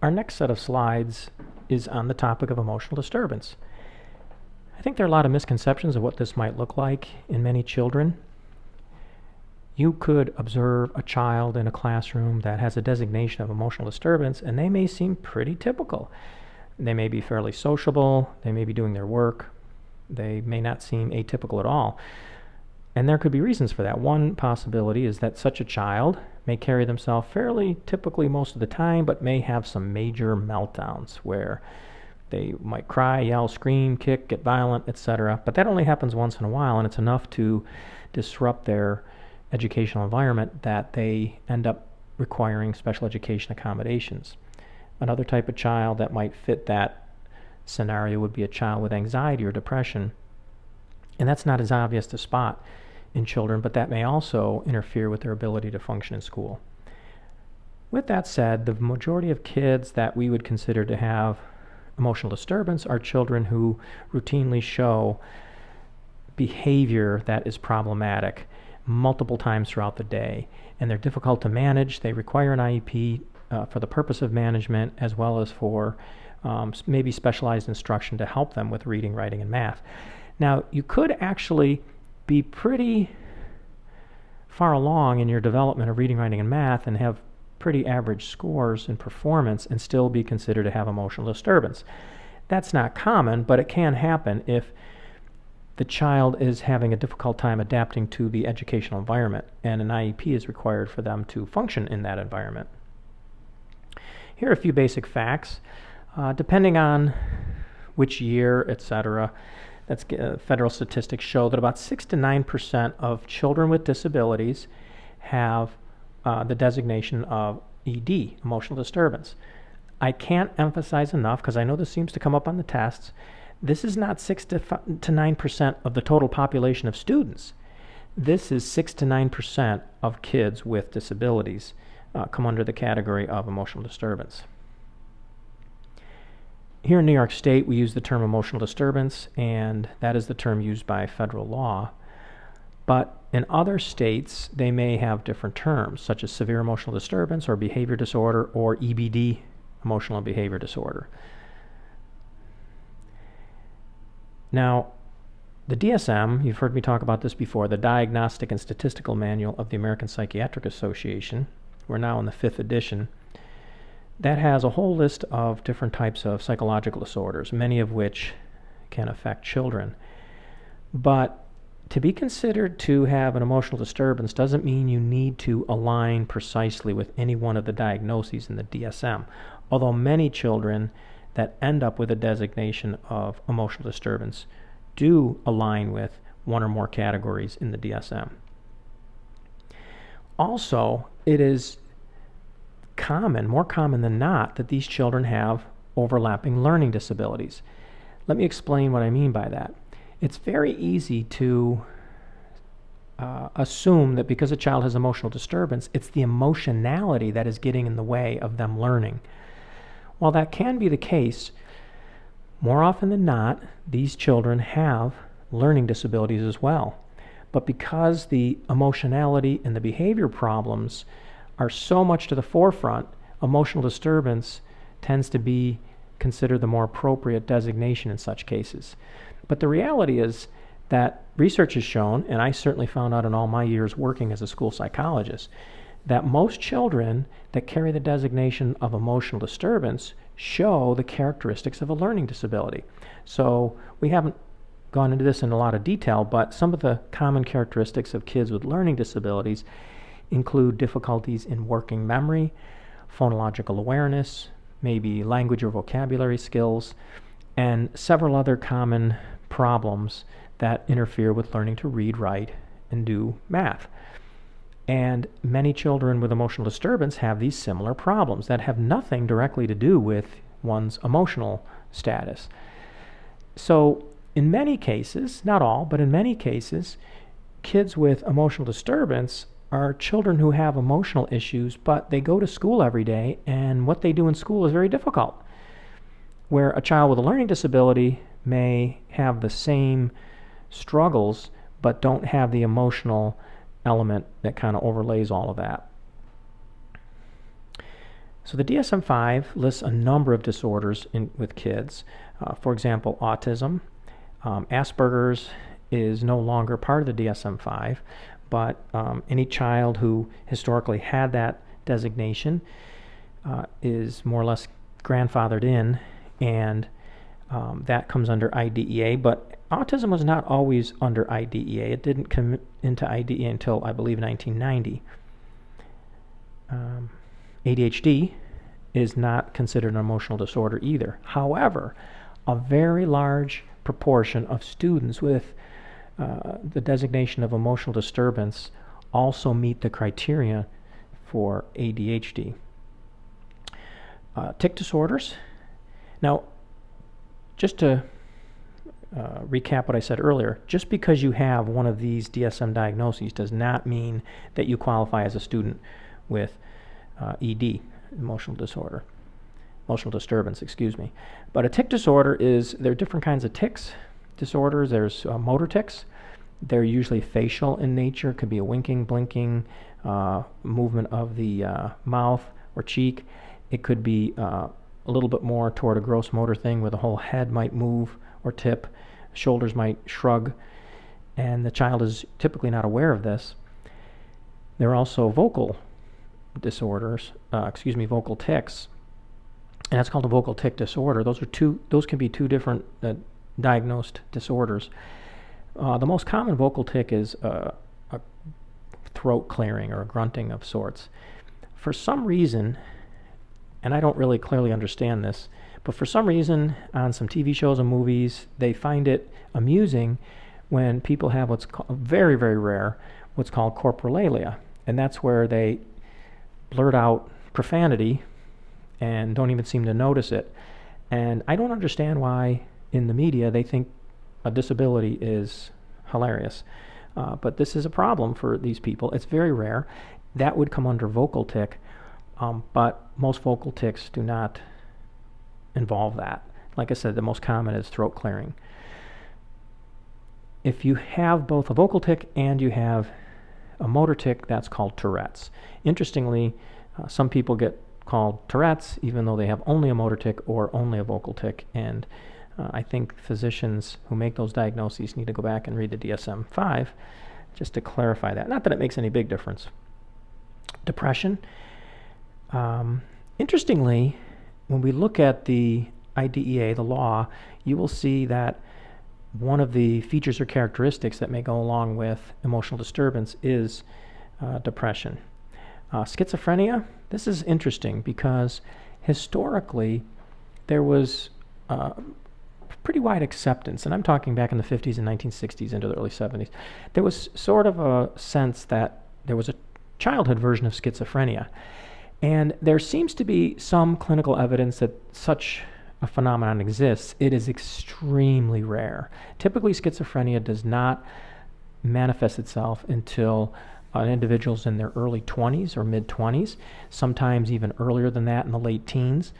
Our next set of slides is on the topic of emotional disturbance. I think there are a lot of misconceptions of what this might look like in many children. You could observe a child in a classroom that has a designation of emotional disturbance, and they may seem pretty typical. They may be fairly sociable, they may be doing their work, they may not seem atypical at all. And there could be reasons for that. One possibility is that such a child may carry themselves fairly typically most of the time, but may have some major meltdowns where they might cry, yell, scream, kick, get violent, etc. But that only happens once in a while, and it's enough to disrupt their educational environment that they end up requiring special education accommodations. Another type of child that might fit that scenario would be a child with anxiety or depression. And that's not as obvious to spot in children, but that may also interfere with their ability to function in school. With that said, the majority of kids that we would consider to have emotional disturbance are children who routinely show behavior that is problematic multiple times throughout the day, and they're difficult to manage. They require an IEP for the purpose of management, as well as for maybe specialized instruction to help them with reading, writing, and math. Now, you could actually be pretty far along in your development of reading, writing, and math and have pretty average scores in performance and still be considered to have emotional disturbance. That's not common, but it can happen if the child is having a difficult time adapting to the educational environment, and an IEP is required for them to function in that environment. Here are a few basic facts. Depending on which year, etc., federal statistics show that about 6 to 9% of children with disabilities have the designation of ED, emotional disturbance. I can't emphasize enough, because I know this seems to come up on the tests, this is not 6 to 9% of the total population of students. This is 6 to 9% of kids with disabilities come under the category of emotional disturbance. Here in New York State, we use the term emotional disturbance, and that is the term used by federal law. But in other states, they may have different terms, such as severe emotional disturbance or behavior disorder, or EBD, emotional and behavior disorder. Now, the DSM, you've heard me talk about this before, the Diagnostic and Statistical Manual of the American Psychiatric Association, we're now in the 5th edition, that has a whole list of different types of psychological disorders, many of which can affect children. But to be considered to have an emotional disturbance doesn't mean you need to align precisely with any one of the diagnoses in the DSM, although many children that end up with a designation of emotional disturbance do align with one or more categories in the DSM. Also, it is more common than not, that these children have overlapping learning disabilities. Let me explain what I mean by that. It's very easy to assume that because a child has emotional disturbance, it's the emotionality that is getting in the way of them learning. While that can be the case, more often than not, these children have learning disabilities as well. But because the emotionality and the behavior problems are so much to the forefront, emotional disturbance tends to be considered the more appropriate designation in such cases. But the reality is that research has shown, and I certainly found out in all my years working as a school psychologist, that most children that carry the designation of emotional disturbance show the characteristics of a learning disability. So we haven't gone into this in a lot of detail, but some of the common characteristics of kids with learning disabilities include difficulties in working memory, phonological awareness, maybe language or vocabulary skills, and several other common problems that interfere with learning to read, write, and do math. And many children with emotional disturbance have these similar problems that have nothing directly to do with one's emotional status. So in many cases, not all, but in many cases, kids with emotional disturbance are children who have emotional issues, but they go to school every day, and what they do in school is very difficult. Where a child with a learning disability may have the same struggles, but don't have the emotional element that kind of overlays all of that. So the DSM-5 lists a number of disorders with kids. For example, autism. Asperger's is no longer part of the DSM-5, but any child who historically had that designation is more or less grandfathered in, and that comes under IDEA. But autism was not always under IDEA. It didn't come into IDEA until, I believe, 1990. ADHD is not considered an emotional disorder either. However, a very large proportion of students with the designation of emotional disturbance also meet the criteria for ADHD. Tic disorders. Now, just to recap what I said earlier, just because you have one of these DSM diagnoses does not mean that you qualify as a student with ED, emotional disturbance, excuse me. But a tic disorder there are different kinds of tics disorders. There's motor tics. They're usually facial in nature. It could be a winking, blinking, movement of the mouth or cheek. It could be a little bit more toward a gross motor thing where the whole head might move or tip, shoulders might shrug, and the child is typically not aware of this. There are also vocal disorders, vocal tics, and that's called a vocal tic disorder. Those can be two different diagnosed disorders. The most common vocal tic is a throat clearing or a grunting of sorts. For some reason, and I don't really clearly understand this, but for some reason on some TV shows and movies, they find it amusing when people have what's called, very, very rare, what's called coprolalia. And that's where they blurt out profanity and don't even seem to notice it. And I don't understand why in the media they think a disability is hilarious. But this is a problem for these people. It's very rare. That would come under vocal tic, but most vocal tics do not involve that. Like I said, the most common is throat clearing. If you have both a vocal tic and you have a motor tic, that's called Tourette's. Interestingly, some people get called Tourette's even though they have only a motor tic or only a vocal tic, and I think physicians who make those diagnoses need to go back and read the DSM-5 just to clarify that. Not that it makes any big difference. Depression. Interestingly, when we look at the IDEA, the law, you will see that one of the features or characteristics that may go along with emotional disturbance is depression. Schizophrenia, this is interesting because historically there was pretty wide acceptance, and I'm talking back in the 50s and 1960s into the early 70s. There was sort of a sense that there was a childhood version of schizophrenia. And there seems to be some clinical evidence that such a phenomenon exists. It is extremely rare. Typically, schizophrenia does not manifest itself until an individual's in their early 20s or mid-20s, sometimes even earlier than that in the late teens.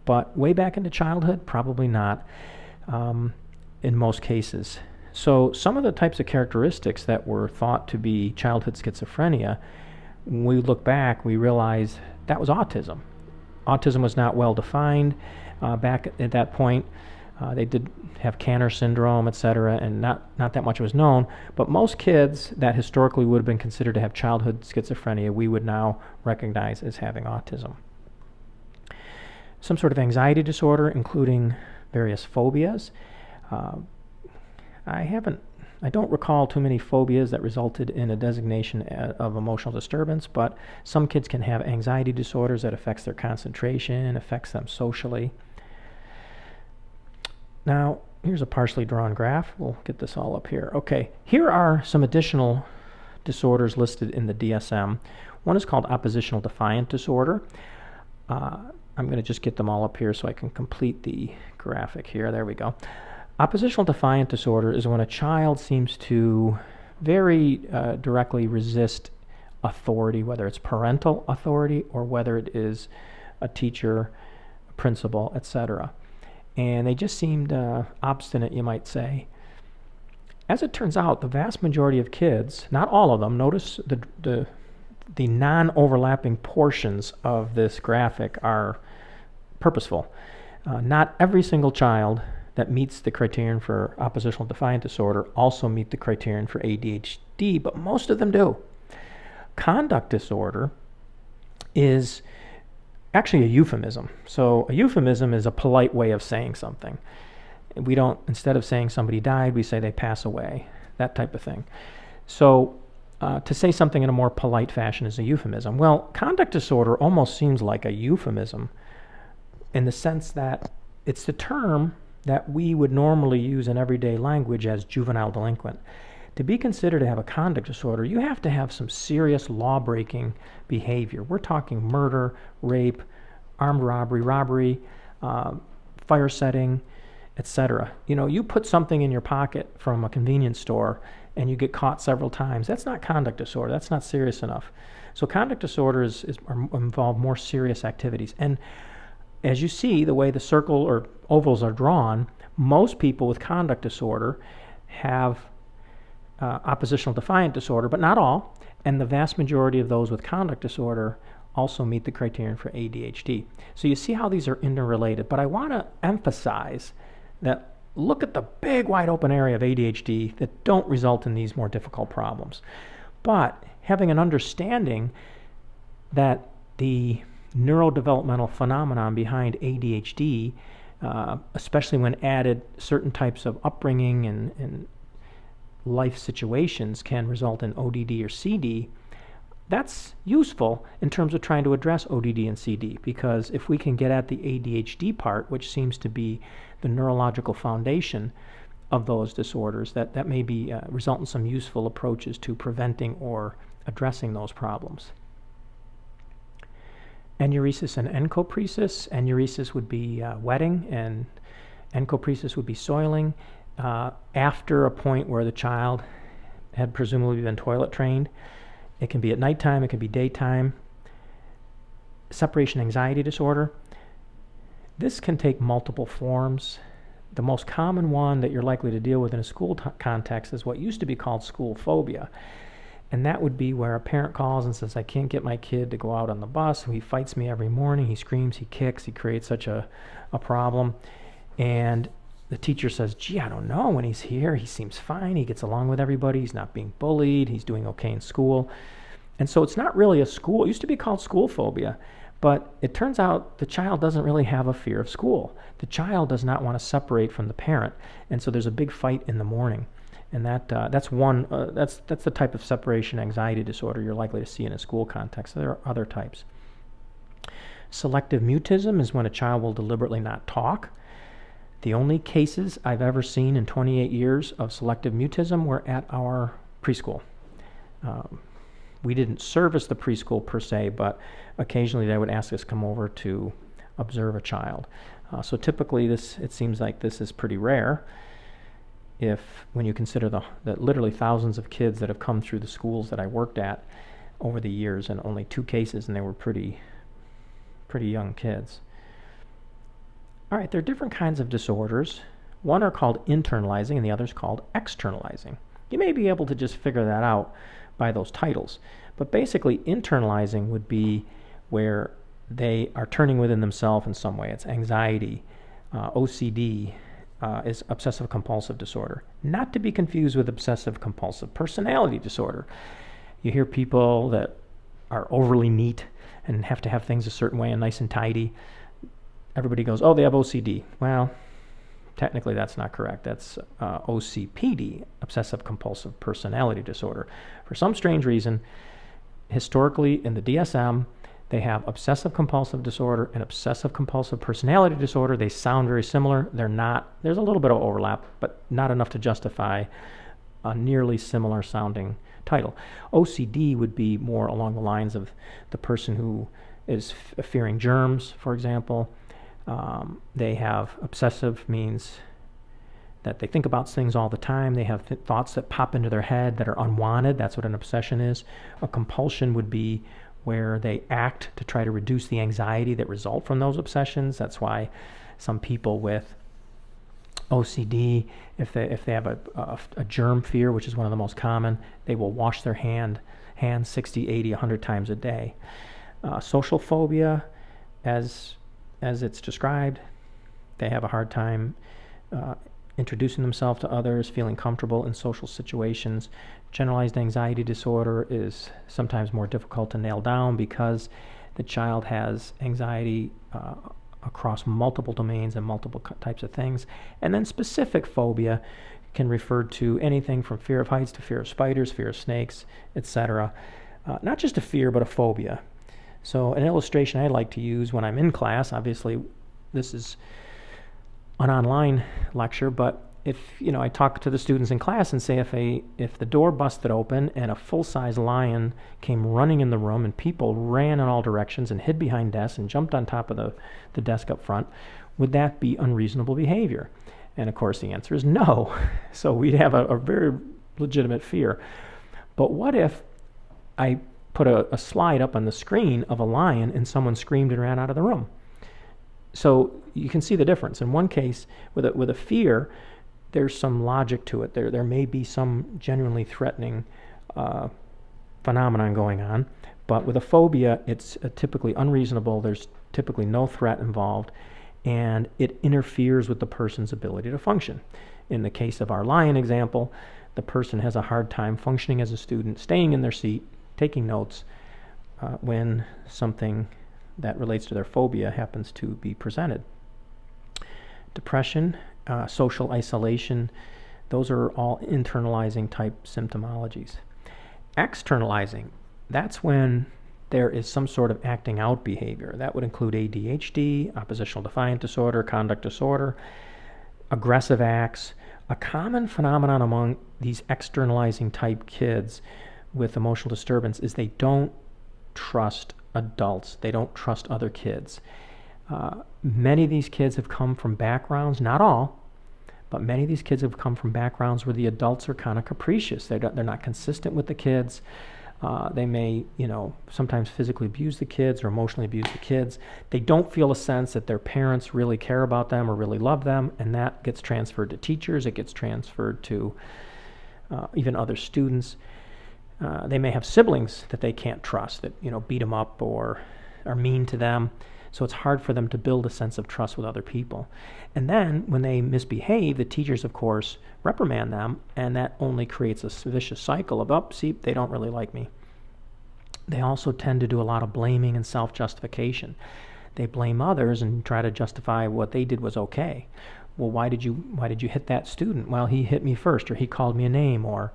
But way back into childhood, probably not in most cases. So some of the types of characteristics that were thought to be childhood schizophrenia, when we look back, we realize that was autism. Autism was not well defined back at that point. They did have Kanner syndrome, etc., and not that much was known. But most kids that historically would have been considered to have childhood schizophrenia, we would now recognize as having autism. Some sort of anxiety disorder, including various phobias. I don't recall too many phobias that resulted in a designation of emotional disturbance, but some kids can have anxiety disorders that affects their concentration, affects them socially. Now, here's a partially drawn graph. We'll get this all up here. Okay, here are some additional disorders listed in the DSM. One is called oppositional defiant disorder. I'm going to just get them all up here so I can complete the graphic here. There we go. Oppositional defiant disorder is when a child seems to very directly resist authority, whether it's parental authority or whether it is a teacher, a principal, etc. And they just seemed obstinate, you might say. As it turns out, the vast majority of kids, not all of them, notice the the non-overlapping portions of this graphic are purposeful. Not every single child that meets the criterion for oppositional defiant disorder also meet the criterion for ADHD, but most of them do. Conduct disorder is actually a euphemism. So a euphemism is a polite way of saying something. We don't, instead of saying somebody died, we say they pass away, that type of thing. So to say something in a more polite fashion is a euphemism. Well, conduct disorder almost seems like a euphemism in the sense that it's the term that we would normally use in everyday language as juvenile delinquent. To be considered to have a conduct disorder, you have to have some serious law-breaking behavior. We're talking murder, rape, armed robbery, fire setting, etc. You know, you put something in your pocket from a convenience store and you get caught several times. That's not conduct disorder. That's not serious enough. So conduct disorders involve more serious activities. And as you see, the way the circle or ovals are drawn, most people with conduct disorder have oppositional defiant disorder, but not all. And the vast majority of those with conduct disorder also meet the criterion for ADHD. So you see how these are interrelated. But I want to emphasize that look at the big wide open area of ADHD that don't result in these more difficult problems. But having an understanding that the neurodevelopmental phenomenon behind ADHD, especially when added certain types of upbringing and life situations, can result in ODD or CD, that's useful in terms of trying to address ODD and CD, because if we can get at the ADHD part, which seems to be the neurological foundation of those disorders, that may be result in some useful approaches to preventing or addressing those problems. Enuresis and encopresis. Enuresis would be wetting, and encopresis would be soiling after a point where the child had presumably been toilet trained. It can be at nighttime, it can be daytime. Separation anxiety disorder. This can take multiple forms. The most common one that you're likely to deal with in a school context is what used to be called school phobia. And that would be where a parent calls and says, I can't get my kid to go out on the bus. He fights me every morning. He screams, he kicks, he creates such a problem. And the teacher says, gee, I don't know. When he's here, he seems fine. He gets along with everybody. He's not being bullied. He's doing okay in school. And so it's not really a school. It used to be called school phobia. But it turns out the child doesn't really have a fear of school. The child does not want to separate from the parent. And so there's a big fight in the morning. And that's the type of separation anxiety disorder you're likely to see in a school context. There are other types. Selective mutism is when a child will deliberately not talk. The only cases I've ever seen in 28 years of selective mutism were at our preschool. We didn't service the preschool per se, but occasionally they would ask us to come over to observe a child. So typically it seems like this is pretty rare. When you consider the literally thousands of kids that have come through the schools that I worked at over the years, and only 2 cases, and they were pretty young kids. All right, there are different kinds of disorders. One are called internalizing, and the other is called externalizing. You may be able to just figure that out by those titles, but basically internalizing would be where they are turning within themselves in some way. It's anxiety, OCD, is obsessive compulsive disorder, not to be confused with obsessive compulsive personality disorder. You hear people that are overly neat and have to have things a certain way and nice and tidy. Everybody goes, oh, they have OCD. Well, technically that's not correct. That's OCPD, obsessive compulsive personality disorder. For some strange reason, historically in the DSM, they have obsessive compulsive disorder and obsessive compulsive personality disorder. They sound very similar. They're not. There's a little bit of overlap, but not enough to justify a nearly similar sounding title. OCD would be more along the lines of the person who is fearing germs, for example. They have obsessive, means that they think about things all the time. They have thoughts that pop into their head that are unwanted. That's what an obsession is. A compulsion would be where they act to try to reduce the anxiety that result from those obsessions. That's why some people with OCD, if they have a germ fear, which is one of the most common, they will wash their hand hands 60, 80, 100 times a day. Social phobia, as it's described, they have a hard time introducing themselves to others, feeling comfortable in social situations. Generalized anxiety disorder is sometimes more difficult to nail down because the child has anxiety across multiple domains and multiple types of things. And then specific phobia can refer to anything from fear of heights to fear of spiders, fear of snakes, etc. Not just a fear, but a phobia. So an illustration I like to use when I'm in class, obviously this is an online lecture, but if I talk to the students in class and say if the door busted open and a full-size lion came running in the room and people ran in all directions and hid behind desks and jumped on top of the desk up front, would that be unreasonable behavior? And of course the answer is no. So we'd have a very legitimate fear. But what if I put a slide up on the screen of a lion and someone screamed and ran out of the room? So you can see the difference. In one case, with a fear, there's some logic to it. There may be some genuinely threatening phenomenon going on. But with a phobia, it's typically unreasonable. There's typically no threat involved, and it interferes with the person's ability to function. In the case of our lion example, the person has a hard time functioning as a student, staying in their seat, taking notes when something that relates to their phobia happens to be presented. Depression, social isolation, those are all internalizing type symptomologies. Externalizing, that's when there is some sort of acting out behavior. That would include ADHD, oppositional defiant disorder, conduct disorder, aggressive acts. A common phenomenon among these externalizing type kids with emotional disturbance is they don't trust adults. They don't trust other kids. Many of these kids have come from backgrounds, not all, but many of these kids have come from backgrounds where the adults are kind of capricious. They're not consistent with the kids. They may, sometimes physically abuse the kids or emotionally abuse the kids. They don't feel a sense that their parents really care about them or really love them, and that gets transferred to teachers. It gets transferred to even other students. They may have siblings that they can't trust, that beat them up or are mean to them. So it's hard for them to build a sense of trust with other people. And then when they misbehave, the teachers, of course, reprimand them, and that only creates a vicious cycle of, see, they don't really like me. They also tend to do a lot of blaming and self-justification. They blame others and try to justify what they did was okay. Well, why did you hit that student? Well, he hit me first, or he called me a name, or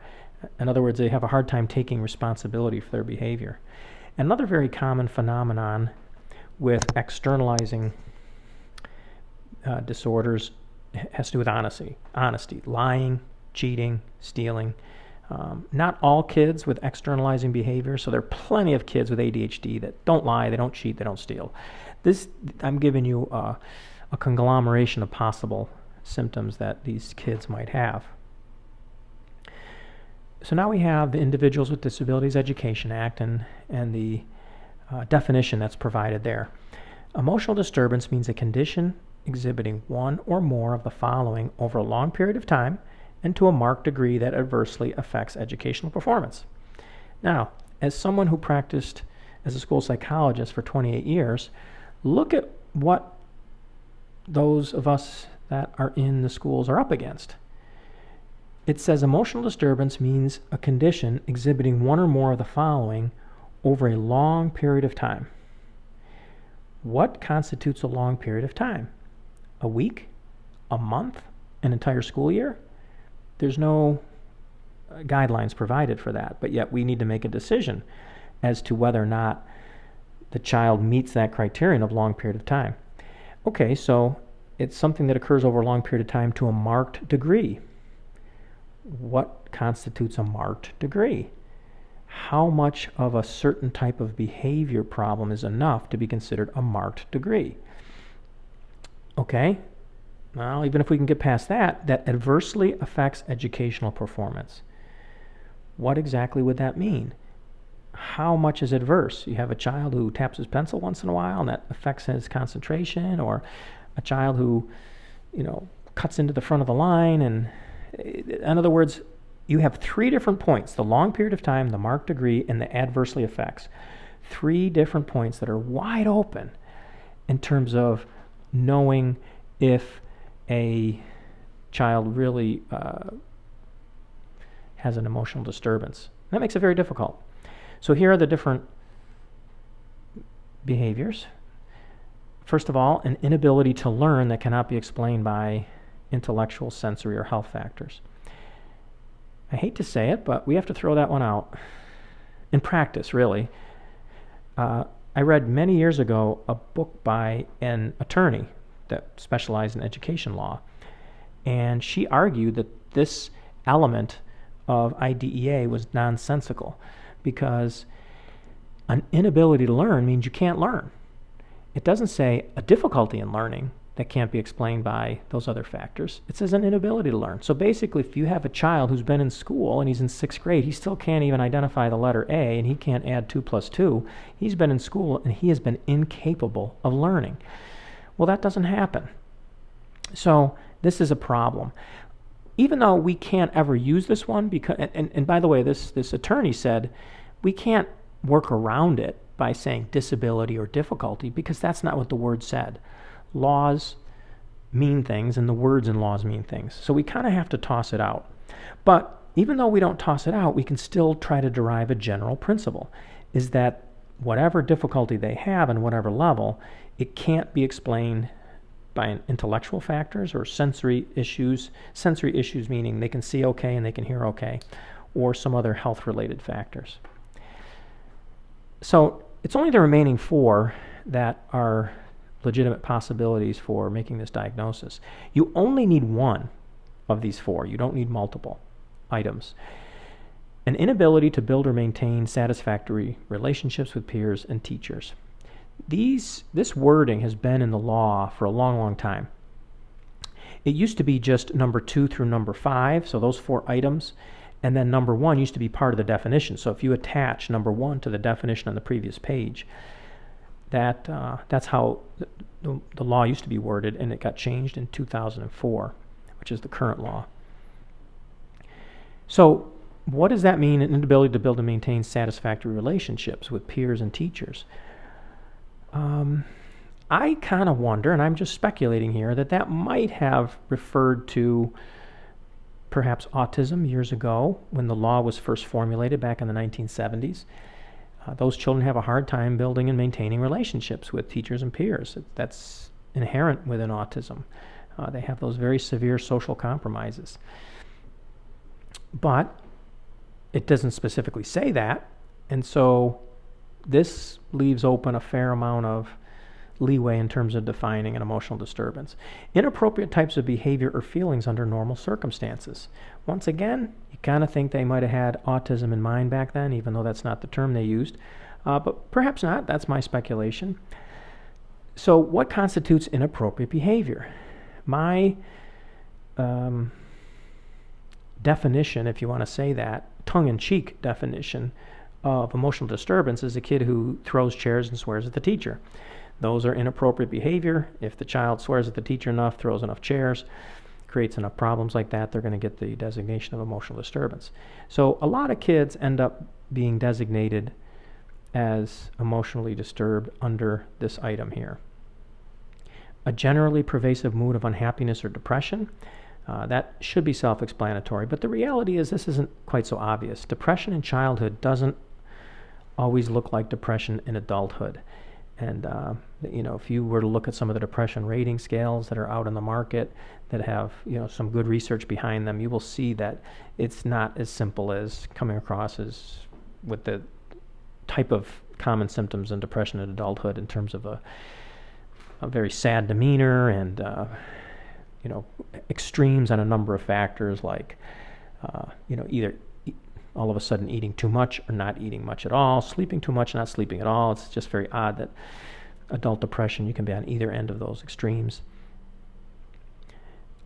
in other words, they have a hard time taking responsibility for their behavior. Another very common phenomenon with externalizing disorders has to do with honesty, lying, cheating, stealing. Not all kids with externalizing behavior, so there are plenty of kids with ADHD that don't lie, they don't cheat, they don't steal. I'm giving you a conglomeration of possible symptoms that these kids might have. So now we have the Individuals with Disabilities Education Act and the definition that's provided there. Emotional disturbance means a condition exhibiting one or more of the following over a long period of time and to a marked degree that adversely affects educational performance. Now, as someone who practiced as a school psychologist for 28 years, look at what those of us that are in the schools are up against. It says emotional disturbance means a condition exhibiting one or more of the following over a long period of time. What constitutes a long period of time? A week? A month? An entire school year? There's no guidelines provided for that, but yet we need to make a decision as to whether or not the child meets that criterion of long period of time. Okay, so it's something that occurs over a long period of time to a marked degree. What constitutes a marked degree? How much of a certain type of behavior problem is enough to be considered a marked degree? Okay, well, even if we can get past that adversely affects educational performance. What exactly would that mean? How much is adverse? You have a child who taps his pencil once in a while and that affects his concentration, or a child who, cuts into the front of the line, and in other words, you have 3 different points: the long period of time, the marked degree, and the adversely affects. 3 different points that are wide open in terms of knowing if a child really has an emotional disturbance. That makes it very difficult. So here are the different behaviors. First of all, an inability to learn that cannot be explained by intellectual, sensory, or health factors. I hate to say it, but we have to throw that one out. In practice, really. I read many years ago a book by an attorney that specialized in education law, and she argued that this element of IDEA was nonsensical because an inability to learn means you can't learn. It doesn't say a difficulty in learning that can't be explained by those other factors. It says an inability to learn. So basically, if you have a child who's been in school and he's in 6th grade, he still can't even identify the letter A, and he can't add 2 plus 2. He's been in school and he has been incapable of learning. Well, that doesn't happen. So this is a problem. Even though we can't ever use this one, because, and by the way, this attorney said we can't work around it by saying disability or difficulty, because that's not what the word said. Laws mean things, and the words in laws mean things. So we kind of have to toss it out. But even though we don't toss it out, we can still try to derive a general principle, is that whatever difficulty they have and whatever level, it can't be explained by intellectual factors or sensory issues. Sensory issues meaning they can see okay and they can hear okay, or some other health-related factors. So it's only the remaining 4 that are legitimate possibilities for making this diagnosis. You only need one of these 4. You don't need multiple items. An inability to build or maintain satisfactory relationships with peers and teachers. This wording has been in the law for a long, long time. It used to be just number 2 through number 5, so those 4 items, and then number 1 used to be part of the definition. So if you attach number 1 to the definition on the previous page, that's how the law used to be worded, and it got changed in 2004, which is the current law. So what does that mean, an inability to build and maintain satisfactory relationships with peers and teachers? I kind of wonder, and I'm just speculating here, that might have referred to perhaps autism years ago when the law was first formulated back in the 1970s. Those children have a hard time building and maintaining relationships with teachers and peers. That's inherent within autism. They have those very severe social compromises. But it doesn't specifically say that, and so this leaves open a fair amount of leeway in terms of defining an emotional disturbance. Inappropriate types of behavior or feelings under normal circumstances. Once again, you kind of think they might have had autism in mind back then, even though that's not the term they used. But perhaps not. That's my speculation. So what constitutes inappropriate behavior? My definition, if you want to say that, tongue-in-cheek definition of emotional disturbance is a kid who throws chairs and swears at the teacher. Those are inappropriate behavior. If the child swears at the teacher enough, throws enough chairs, creates enough problems like that, they're going to get the designation of emotional disturbance. So a lot of kids end up being designated as emotionally disturbed under this item here. A generally pervasive mood of unhappiness or depression. That should be self-explanatory, but the reality is this isn't quite so obvious. Depression in childhood doesn't always look like depression in adulthood. And if you were to look at some of the depression rating scales that are out in the market that have some good research behind them, you will see that it's not as simple as coming across as with the type of common symptoms in depression in adulthood in terms of a very sad demeanor and extremes on a number of factors like either all of a sudden eating too much or not eating much at all, sleeping too much, not sleeping at all. It's just very odd that adult depression, you can be on either end of those extremes.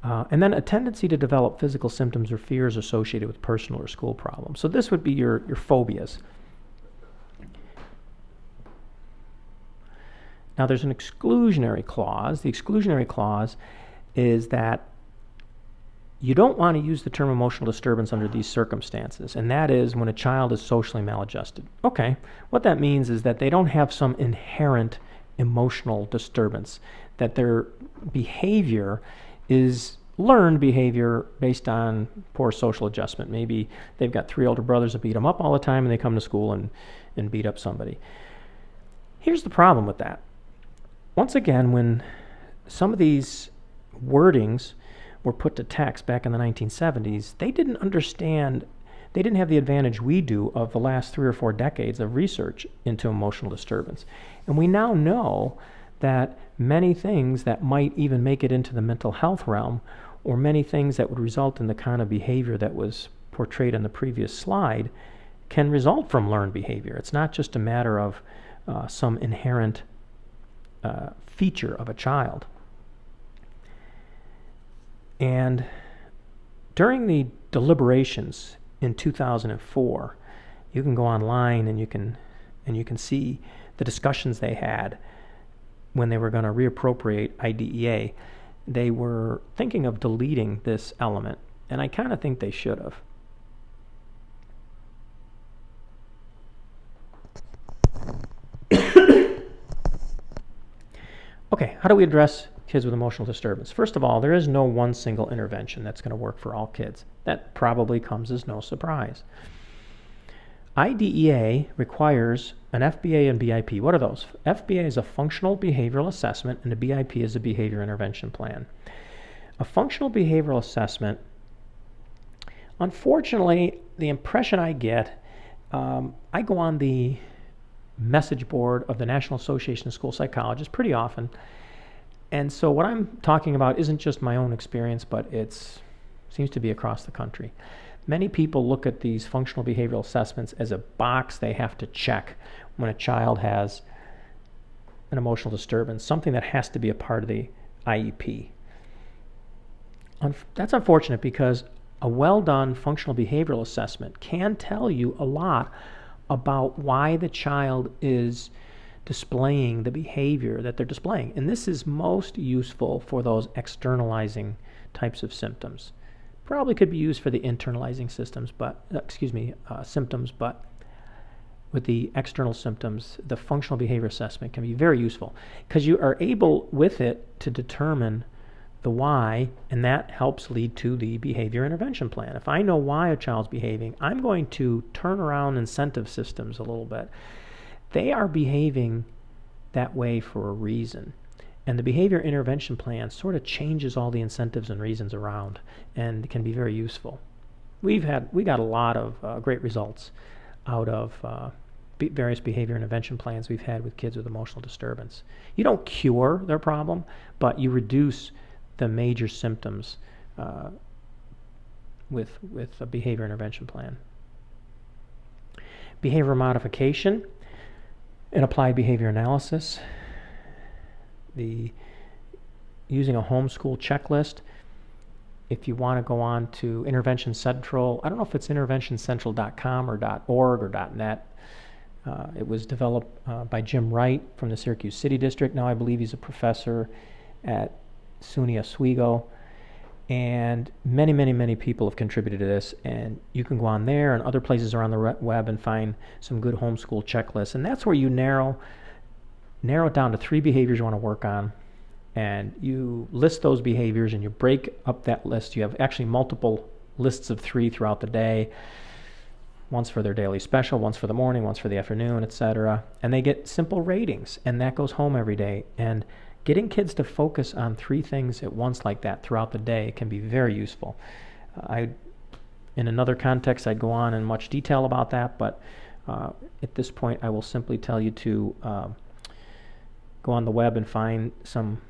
And then a tendency to develop physical symptoms or fears associated with personal or school problems. So this would be your phobias. Now there's an exclusionary clause. The exclusionary clause is that You don't want to use the term emotional disturbance under these circumstances, and that is when a child is socially maladjusted. Okay, what that means is that they don't have some inherent emotional disturbance, that their behavior is learned behavior based on poor social adjustment. Maybe they've got 3 older brothers that beat them up all the time, and they come to school and beat up somebody. Here's the problem with that. Once again, when some of these wordings were put to text back in the 1970s, they didn't understand, they didn't have the advantage we do of the last 3 or 4 decades of research into emotional disturbance. And we now know that many things that might even make it into the mental health realm, or many things that would result in the kind of behavior that was portrayed in the previous slide, can result from learned behavior. It's not just a matter of some inherent feature of a child. And during the deliberations in 2004, you can go online and you can see the discussions they had when they were going to reappropriate IDEA. They were thinking of deleting this element, and I kind of think they should have. Okay, how do we address kids with emotional disturbance? First of all, there is no one single intervention that's going to work for all kids. That probably comes as no surprise. IDEA requires an FBA and BIP. What are those? FBA is a functional behavioral assessment, and a BIP is a behavior intervention plan. A functional behavioral assessment, unfortunately, the impression I get, I go on the message board of the National Association of School Psychologists pretty often, and so what I'm talking about isn't just my own experience, but it seems to be across the country. Many people look at these functional behavioral assessments as a box they have to check when a child has an emotional disturbance, something that has to be a part of the IEP. That's unfortunate, because a well-done functional behavioral assessment can tell you a lot about why the child is displaying the behavior that they're displaying. And this is most useful for those externalizing types of symptoms. Probably could be used for the internalizing symptoms, but with the external symptoms, the functional behavior assessment can be very useful, because you are able with it to determine the why, and that helps lead to the behavior intervention plan. If I know why a child's behaving, I'm going to turn around incentive systems a little bit. They are behaving that way for a reason. And the behavior intervention plan sort of changes all the incentives and reasons around, and can be very useful. We got a lot of great results out of various behavior intervention plans we've had with kids with emotional disturbance. You don't cure their problem, but you reduce the major symptoms with a behavior intervention plan. Behavior modification and applied behavior analysis. Using a homeschool checklist. If you want to go on to Intervention Central, I don't know if it's interventioncentral.com or .org or .net. It was developed by Jim Wright from the Syracuse City District. Now I believe he's a professor at SUNY Oswego. And many, many, many people have contributed to this. And you can go on there and other places around the web and find some good homeschool checklists. And that's where you narrow it down to 3 behaviors you want to work on, and you list those behaviors and you break up that list. You have actually multiple lists of 3 throughout the day, once for their daily special, once for the morning, once for the afternoon, etc. And they get simple ratings, and that goes home every day. And getting kids to focus on 3 things at once like that throughout the day can be very useful. In another context, I'd go on in much detail about that, but at this point I will simply tell you to go on the web and find some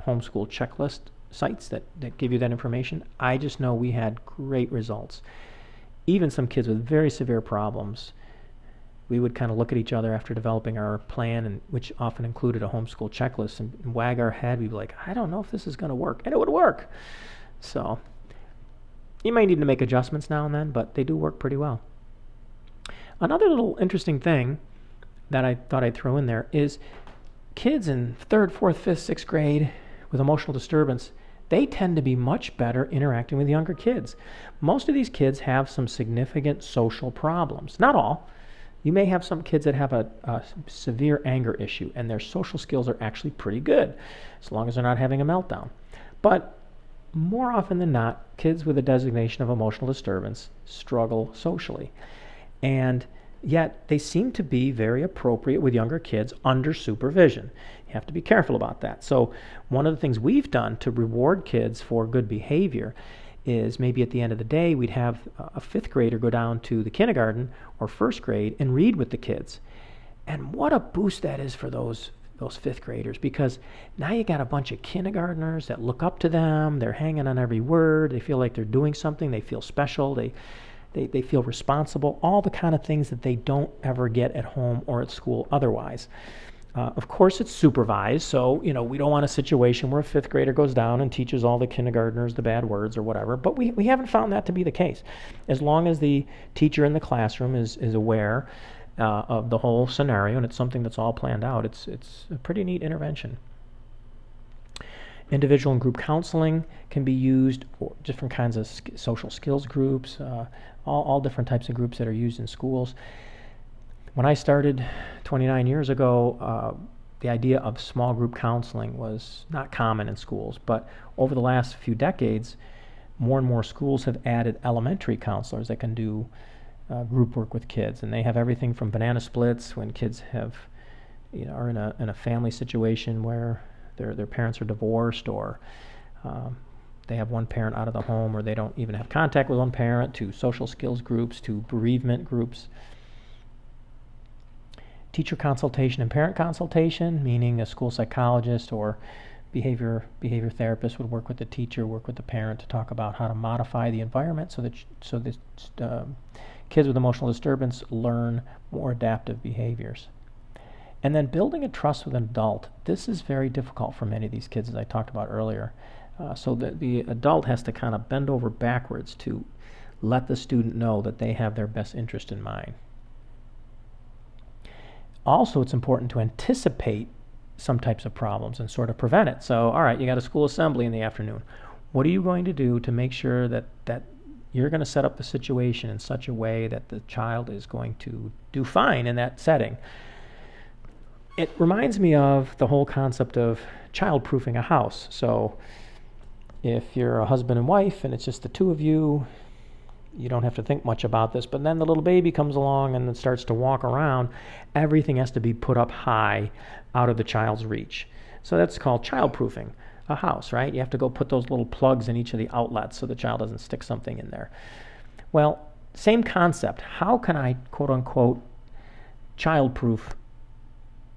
homeschool checklist sites that give you that information. I just know we had great results. Even some kids with very severe problems, we would kind of look at each other after developing our plan, and which often included a homeschool checklist, and wag our head. We'd be like, I don't know if this is going to work. And it would work. So you may need to make adjustments now and then, but they do work pretty well. Another little interesting thing that I thought I'd throw in there is kids in 3rd, 4th, 5th, 6th grade with emotional disturbance, they tend to be much better interacting with younger kids. Most of these kids have some significant social problems. Not all. You may have some kids that have a severe anger issue, and their social skills are actually pretty good, as long as they're not having a meltdown. But more often than not, kids with a designation of emotional disturbance struggle socially. And yet they seem to be very appropriate with younger kids under supervision. You have to be careful about that. So one of the things we've done to reward kids for good behavior is maybe at the end of the day we'd have a fifth grader go down to the kindergarten or first grade and read with the kids. And what a boost that is for those fifth graders, because now you got a bunch of kindergartners that look up to them. They're hanging on every word. They feel like they're doing something. They feel special. They feel responsible. All the kind of things that they don't ever get at home or at school otherwise. Of course, it's supervised, so we don't want a situation where a fifth grader goes down and teaches all the kindergartners the bad words or whatever, but we haven't found that to be the case. As long as the teacher in the classroom is aware of the whole scenario, and it's something that's all planned out, it's a pretty neat intervention. Individual and group counseling can be used for different kinds of social skills groups, all different types of groups that are used in schools. When I started 29 years ago, the idea of small group counseling was not common in schools, but over the last few decades, more and more schools have added elementary counselors that can do group work with kids, and they have everything from banana splits when kids are in a family situation where their parents are divorced, or they have one parent out of the home, or they don't even have contact with one parent, to social skills groups, to bereavement groups. Teacher consultation and parent consultation, meaning a school psychologist or behavior therapist would work with the teacher, work with the parent to talk about how to modify the environment so that kids with emotional disturbance learn more adaptive behaviors. And then building a trust with an adult. This is very difficult for many of these kids, as I talked about earlier. So the adult has to kind of bend over backwards to let the student know that they have their best interest in mind. Also, it's important to anticipate some types of problems and sort of prevent it. So, all right, you got a school assembly in the afternoon. What are you going to do to make sure that you're going to set up the situation in such a way that the child is going to do fine in that setting? It reminds me of the whole concept of child-proofing a house. So if you're a husband and wife and it's just the two of you, you don't have to think much about this, but then the little baby comes along and then starts to walk around. Everything has to be put up high out of the child's reach. So that's called child-proofing a house, right? You have to go put those little plugs in each of the outlets so the child doesn't stick something in there. Well, same concept. How can I, quote-unquote, child-proof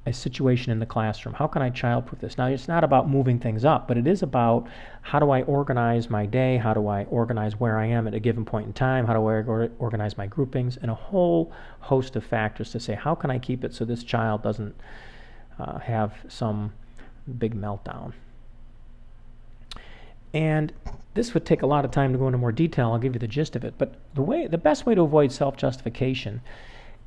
a situation in the classroom? How can I child-proof this? Now, it's not about moving things up, but it is about how do I organize my day? How do I organize where I am at a given point in time? How do I organize my groupings? And a whole host of factors to say, how can I keep it so this child doesn't have some big meltdown? And this would take a lot of time to go into more detail. I'll give you the gist of it. But the best way to avoid self-justification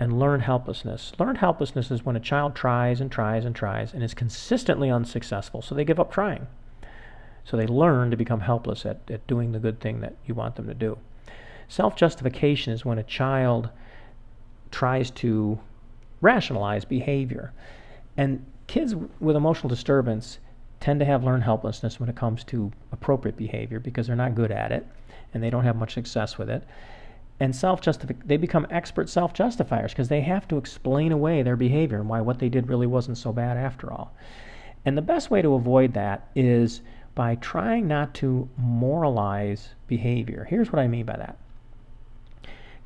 and learned helplessness. Learned helplessness is when a child tries and tries and tries and is consistently unsuccessful, so they give up trying. So they learn to become helpless at doing the good thing that you want them to do. Self-justification is when a child tries to rationalize behavior. And kids with emotional disturbance tend to have learned helplessness when it comes to appropriate behavior because they're not good at it and they don't have much success with it. And they become expert self-justifiers because they have to explain away their behavior and why what they did really wasn't so bad after all. And the best way to avoid that is by trying not to moralize behavior. Here's what I mean by that.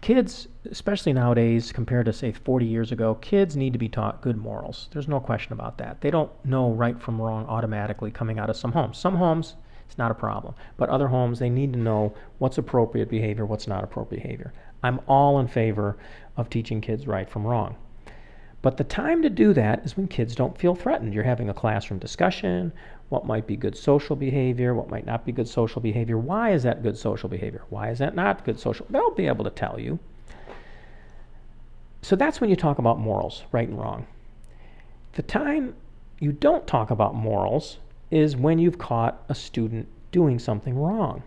Kids, especially nowadays compared to, say, 40 years ago, kids need to be taught good morals. There's no question about that. They don't know right from wrong automatically coming out of some homes. Some homes, it's not a problem. But other homes, they need to know what's appropriate behavior, what's not appropriate behavior. I'm all in favor of teaching kids right from wrong. But the time to do that is when kids don't feel threatened. You're having a classroom discussion. What might be good social behavior? What might not be good social behavior? Why is that good social behavior? Why is that not good social? They'll be able to tell you. So that's when you talk about morals, right and wrong. The time you don't talk about morals is when you've caught a student doing something wrong.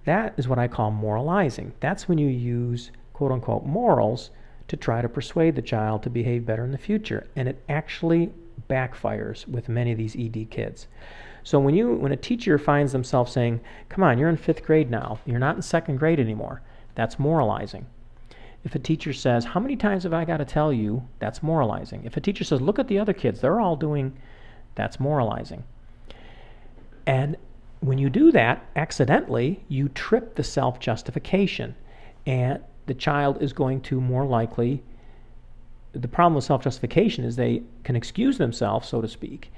That is what I call moralizing. That's when you use quote-unquote morals to try to persuade the child to behave better in the future. And it actually backfires with many of these ED kids. So when a teacher finds themselves saying, come on, you're in 5th grade now, you're not in 2nd grade anymore, that's moralizing. If a teacher says, how many times have I got to tell you, that's moralizing. If a teacher says, look at the other kids, they're all doing, that's moralizing. And when you do that, accidentally, you trip the self-justification. And the child is going to more likely, the problem with self-justification is they can excuse themselves, so to speak,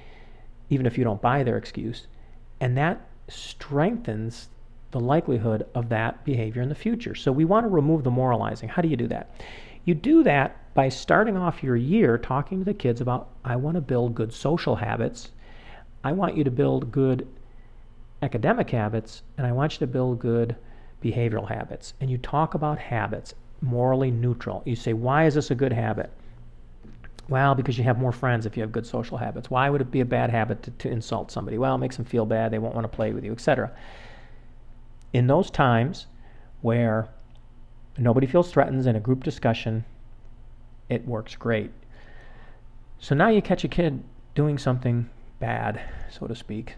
even if you don't buy their excuse, and that strengthens the likelihood of that behavior in the future. So we want to remove the moralizing. How do you do that? You do that by starting off your year talking to the kids about, I want to build good social habits, I want you to build good academic habits, and I want you to build good behavioral habits. And you talk about habits, morally neutral. You say, why is this a good habit? Well, because you have more friends if you have good social habits. Why would it be a bad habit to insult somebody? Well, it makes them feel bad, they won't want to play with you, etc. In those times where nobody feels threatened in a group discussion, it works great. So now you catch a kid doing something bad, so to speak,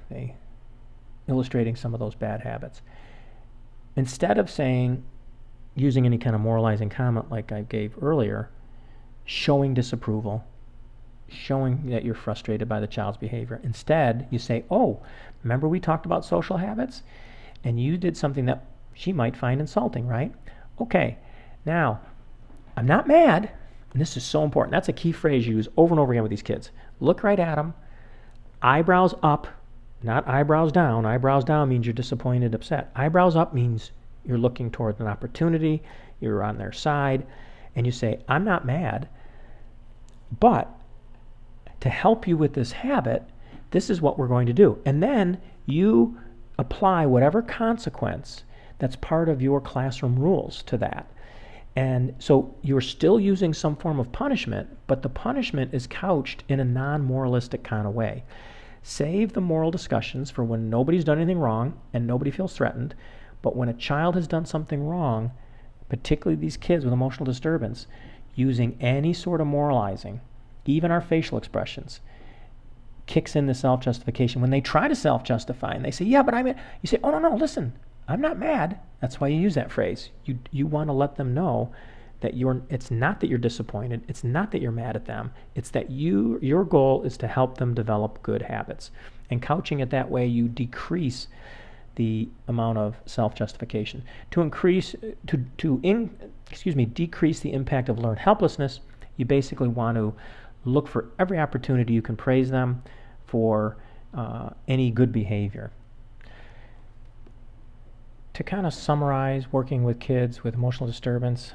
illustrating some of those bad habits. Instead of using any kind of moralizing comment like I gave earlier, showing disapproval, showing that you're frustrated by the child's behavior. Instead, you say, oh, remember we talked about social habits? And you did something that she might find insulting, right? Okay, now, I'm not mad, and this is so important. That's a key phrase you use over and over again with these kids. Look right at them, eyebrows up, not eyebrows down. Eyebrows down means you're disappointed, upset. Eyebrows up means you're looking toward an opportunity, you're on their side, and you say, I'm not mad, but to help you with this habit, this is what we're going to do. And then you apply whatever consequence that's part of your classroom rules to that. And so you're still using some form of punishment, but the punishment is couched in a non-moralistic kind of way. Save the moral discussions for when nobody's done anything wrong and nobody feels threatened, but when a child has done something wrong, particularly these kids with emotional disturbance, using any sort of moralizing, even our facial expressions, kicks in the self-justification. When they try to self-justify and they say, yeah, but you say, oh, no, listen, I'm not mad. That's why you use that phrase. You want to let them know that it's not that you're disappointed, it's not that you're mad at them, it's that your goal is to help them develop good habits. And couching it that way, you decrease the amount of self-justification. Decrease the impact of learned helplessness, you basically want to look for every opportunity you can praise them for any good behavior. To kind of summarize working with kids with emotional disturbance,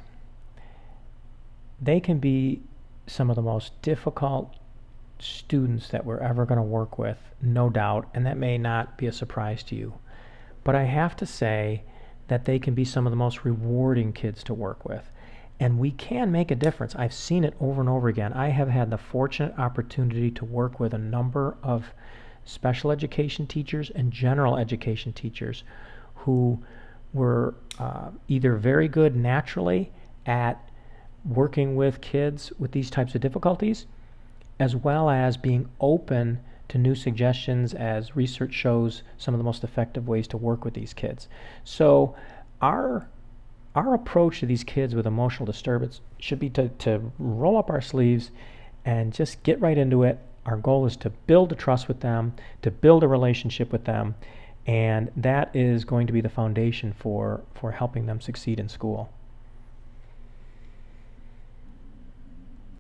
they can be some of the most difficult students that we're ever going to work with, no doubt, and that may not be a surprise to you. But I have to say that they can be some of the most rewarding kids to work with. And we can make a difference. I've seen it over and over again. I have had the fortunate opportunity to work with a number of special education teachers and general education teachers who were either very good naturally at working with kids with these types of difficulties, as well as being open to new suggestions as research shows some of the most effective ways to work with these kids. So our approach to these kids with emotional disturbance should be to roll up our sleeves and just get right into it. Our goal is to build a trust with them, to build a relationship with them, and that is going to be the foundation for helping them succeed in school.